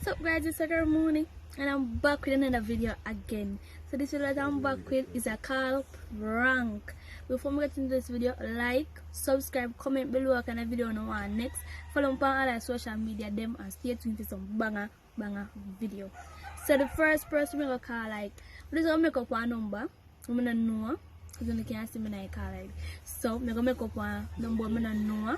So guys, it's Girl Mooney and I'm back with another video again. So this video that I'm back with is a call prank. Before we get into this video, like, subscribe, comment below what kind of video you want next. Follow me on all our social media them and stay tuned to some banger video. So the first person we gonna call, like, we just gonna make up one number. I'm gonna know because you can't see me now call like. So I'm gonna make up one number I'm gonna know.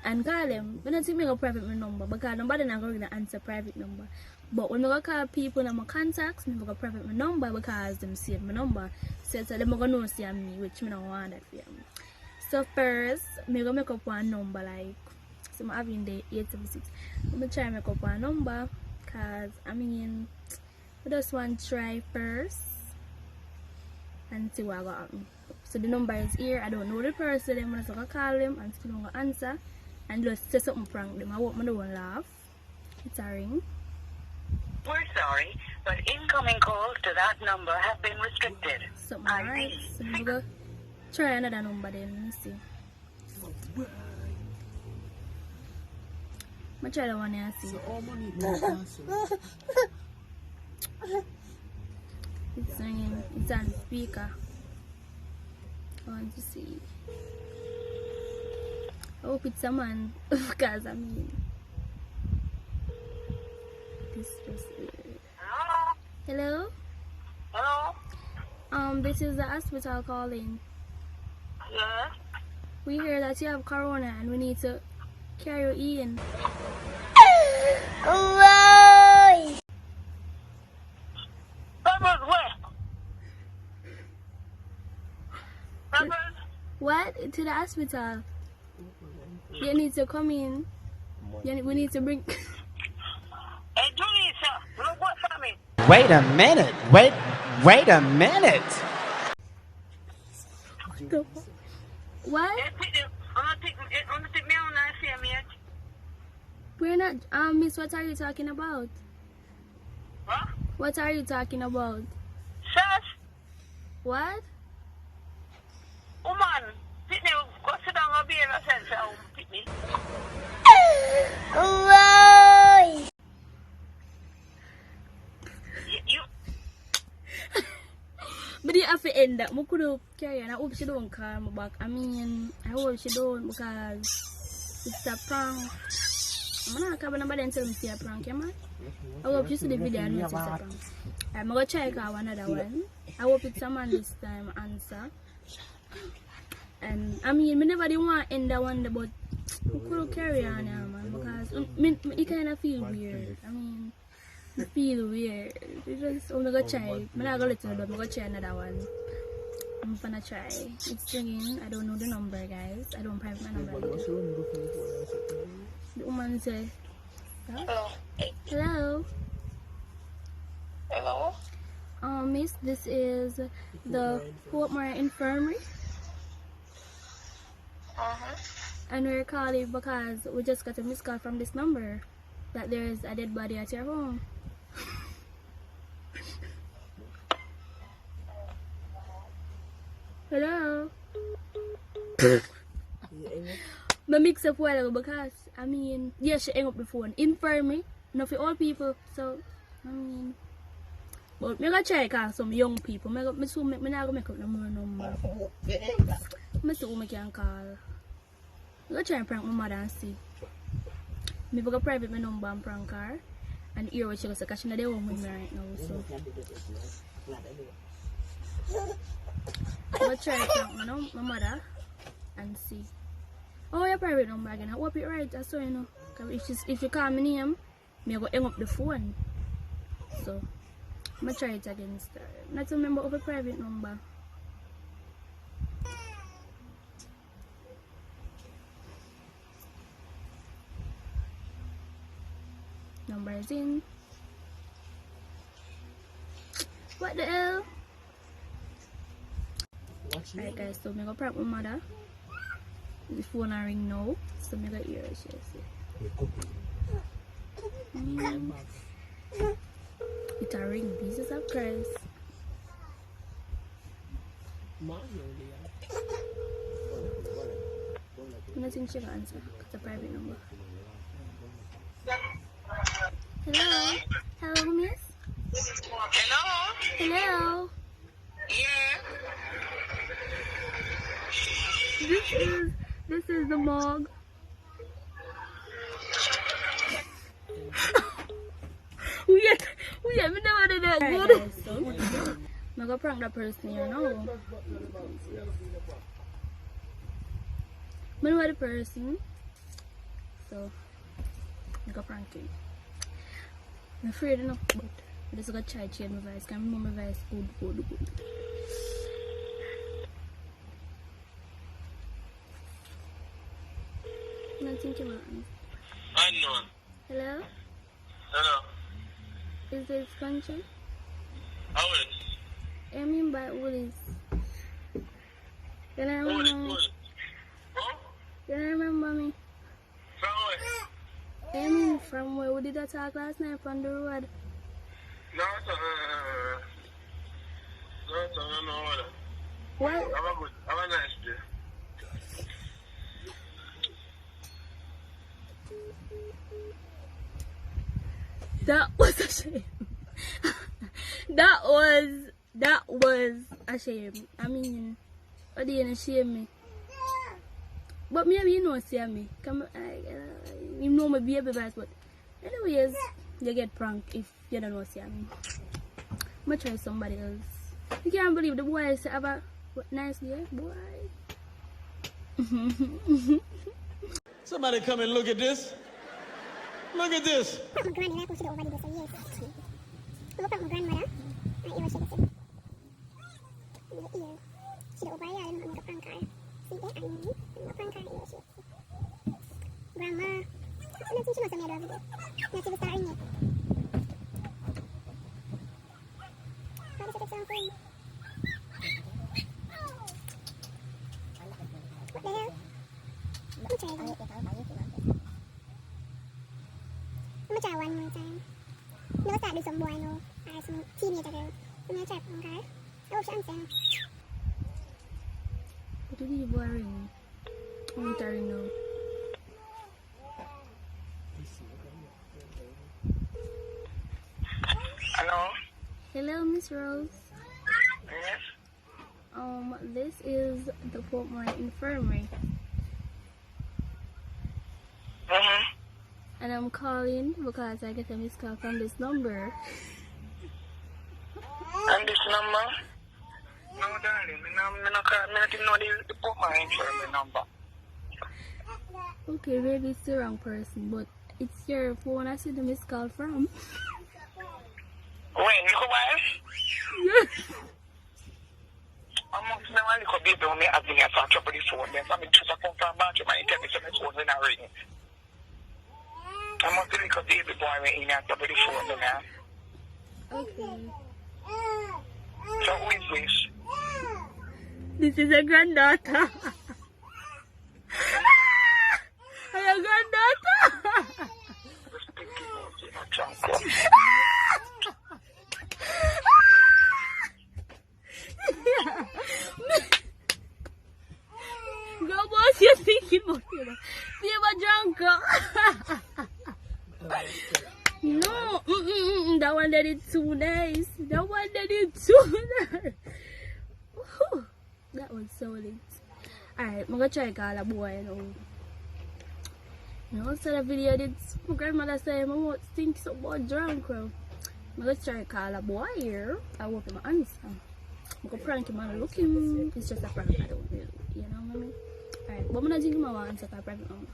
And call them. I don't think I go private my number because nobody not going to answer private number. But when I go call people in my contacts, I go private my number because them save my number. So them going to know see me, which I don't want that for them. So first, I'm going to make up one number like, so I'm having the 876. I'm going to try to make up one number because, I mean, I just want to try first and see what I got. So the number is here. I don't know the person. I'm going to call them and still going to answer. And just say something prank them. I hope I don't laugh. It's a ring. We're sorry, but incoming calls to that number have been restricted. Something alright. So I'm going to try another number then. Let's see. I'm try the one here. See. It's ringing. It's on speaker. I want to see. I hope it's a man because I mean this is just weird. Hello? Hello? This is the hospital calling. Yeah? We hear that you have corona and we need to carry you in. Why? What? To the hospital. You need to come in. We need to bring. Hey, Julissa, look what for me. Wait a minute. Wait a minute. What? We're not. Miss, what are you talking about? What? What are you talking about? Shush. What? Woman, sit down, go sit down and be in a sense of pick me. Why? You. But you have to end that. I could carry on. I hope she don't call me back. I mean, I hope she don't because it's a prank. I'm not coming about and tell me it's a prank, yeah, man? I hope you see the video and know it's a prank. I'm going to try to call another one. I hope it's a man this time answer. And I mean, I never want to end that one, but I could carry on now, man, because it kind of feel weird. I mean, it feel weird. I'm going to try. I'm not going to let you know, but I'm going to try another one. I'm going to try. It's ringing. I don't know the number, guys. I don't private my number. The woman said, Hello. hello. Hello? Miss, this is the Portmore Infirmary. And we're calling because we just got a missed call from this number that there's a dead body at your home. Hello? I mix up well because, I mean, yeah, she hang up the phone. Infirmary, not for all people, so, I mean, but I'm going to try to call some young people. I'm not going to make up no more number. I'm see who I can call. I'm going to try and prank my mother and see. I'm going to private my number and prank her. And hear what she goes to say because she's not home with me right now. So I'm going to try to prank my mother and see. Oh, your private number again. I hope it right. That's so you know. If you call me name, I'm going to hang up the phone. So I'm going to try it again. Not to remember of a private number. Number is in. What the hell? Alright guys, so I'm gonna prank my mother. The phone I ring now, so I'm gonna hear she say. It's a ring, Jesus of Christ. I don't think she can answer. It's a private number. Hello? Hello, miss? Hello? Hello? Yeah. This is the morgue. We have never did that good. I'm gonna prank that person here now. I know the person. So I'm gonna prank him. I'm afraid enough, but I just gotta try to change my voice. Can't remember my voice good. Nothing to mind. Unknown. Hello? Hello. Is this country? How is? I mean by Willis. Can I remember me? Huh? Can I remember me? From where? I mean from where we did that talk last night on the road. No, sir. No, sir. No, no. What? Have a nice day. That was a shame. that was a shame. I mean, what did you shame me? But maybe you know see me. Come, you know my baby voice, but anyways, you get pranked if you don't know see me. I'm gonna try somebody else. You can't believe the boy say have a nice day, boy. Somebody come and look at this. Look at this. My grandmother put it over the yes. Look at my grandmother. I ever should have said. The ear. She over here and I'm a prankcall. See that? I'm a prankcall ear shit. Grandma. I don't think she must have made her video. Not even starting yet. How does it sound for you? What the hell? I'm trying to I'm gonna try one more time. No start with some boy no. Or some teenager girl. I'm gonna try prankcall. I hope she answers. What did you boy ring? I'm tired now. Hello? Hello, Miss Rose. Yes? This is the Portmore Infirmary. And I'm calling because I get a missed call from this number. And this number? No, darling. I don't know the Portmore Infirmary number. Okay, maybe it's the wrong person, but it's your phone I see the missed call from. When? You go buy? Yes. I'm not saying I could be doing me as being a touch up with the phone. Then somebody choose a phone from battery and tell me some phone in a ring. I'm not saying I could be the boy when in a touch with the phone now. Okay. So who is this? This is a granddaughter. Your granddaughter. Go boss, you're thinking about it. See my drunk. No, that one did it too nice. That one did it too nice. Whew, that was so lit. Alright, I'm gonna try to call a boy now. You know, so the video did my grandmother say I won't think so about drunk. I'm gonna try to call a boy here. I hope him answer. I'm gonna prank him and look him. It's just a prank, I don't really, you know what I mean? Alright, but I'm gonna think him I answer because I private number.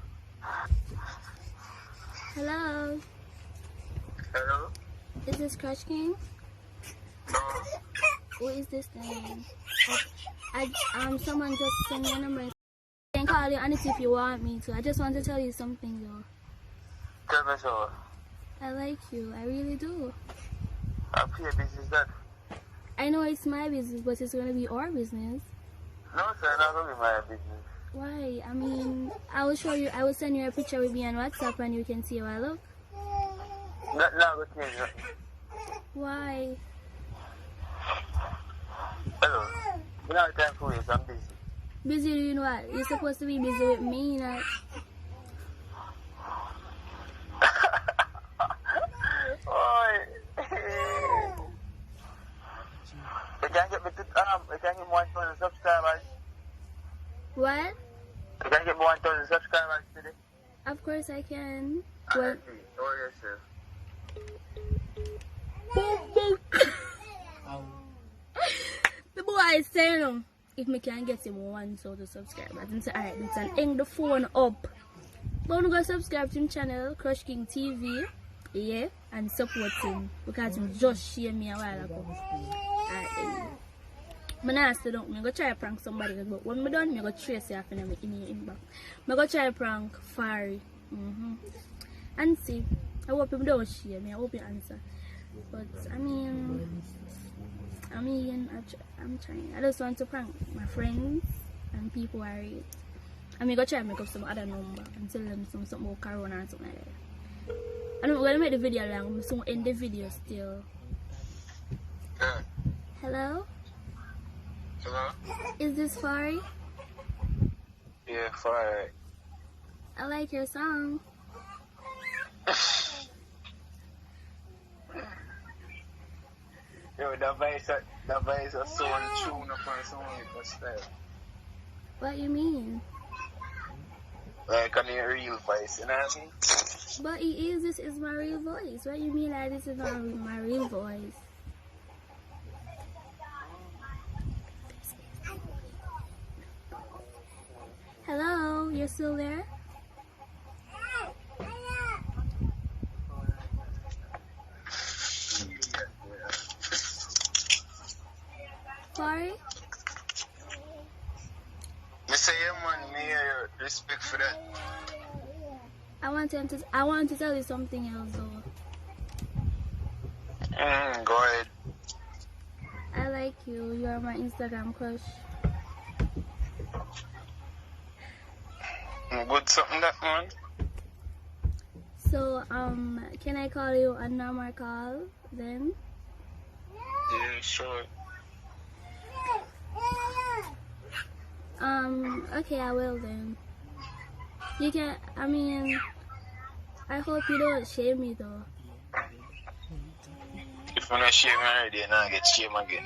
Hello? Hello? Is this Crush King? No. What is this thing? Someone just sent me a number. I can call you honestly if you want me to. I just want to tell you something though. Tell me so. I like you. I really do. How your business that? I know it's my business, but it's gonna be our business. No, sir, not gonna be my business. Why? I mean, I will show you. I will send you a picture with me on WhatsApp, and you can see how I look. Not gonna change nothing. Why? Hello. You know time for you, so I'm busy. Busy doing what? You're supposed to be busy with me, not. You can get me to, you can get me 1,000 subscribers. What? You can get me 1,000 subscribers today. Of course I can. Well, Well, yourself. the boy is saying if me can get him 1,000 subscribers, and say alright, let's hang the phone up. Go go subscribe to him channel, Crush King TV, yeah, and support him because he just shared me a while ago. Alright, I'm not still don't. I'm gonna try to prank somebody, but when I'm done, I'm gonna trace you off in your inbox. I'm gonna try to prank Fari. And see, I hope him don't share me. I hope you answer. But I'm trying. I just want to prank my friends and people I rate. I'm gonna try to make up some other number and tell them something about Corona or something like that. I'm not gonna make the video long. I'm gonna end the video still. Hello? Hello? Is this Fari? Yeah, Fari. I like your song. Yo, that voice is so tune up on some style. What you mean? Like on your real voice, you know what I mean? But this is my real voice. What you mean like this is not my real voice? Hello, you're still there? Sorry? Me say yeah man, me hear your respect for that. I want to tell you something else though. Go ahead. I like you. You are my Instagram crush. Good something that man. So can I call you a normal call then? Yeah, sure. Okay, I will then. You can, I hope you don't shame me though. If I'm not shame already, then I get shame again.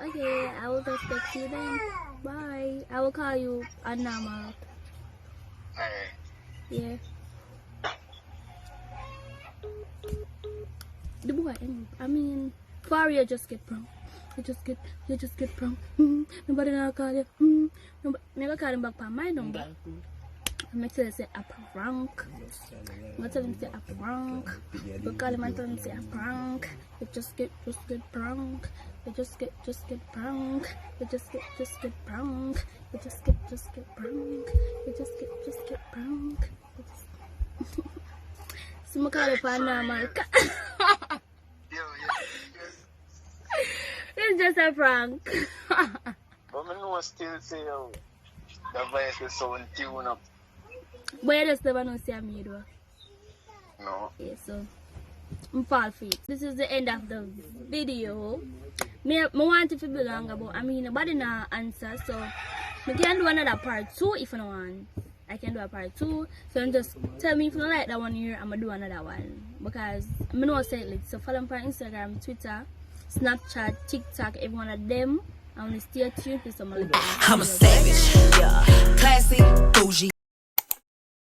Okay, I will respect you then. Bye. I will call you a normal. Alright. Yeah. The boy, Faria just get pranked. You just get pranked. Nobody gonna call you. Nobody never call him back by my number. I'm gonna tell him say a prank. I'm gonna tell him say a prank. You call him and tell him say a prank. You just get prank. You just get prank. You just get prank. You just get prank. You just get prank. So I call it for normal. It's just a prank. But I know still say yo, the voice is so in tune up. But you just never know see me though. No. Yeah, so I'm fall for it. This is the end of the video. I want it to be longer, but nobody now answer, so I can do another part 2 if you want. I can do a part 2. So just tell me if you don't like that one here, I'm gonna do another one. Because I know say it. So follow me on Instagram, Twitter, Snapchat, TikTok, every one of them. I want to stay tuned for some of the I'm a savage, yeah. Classy, bougie.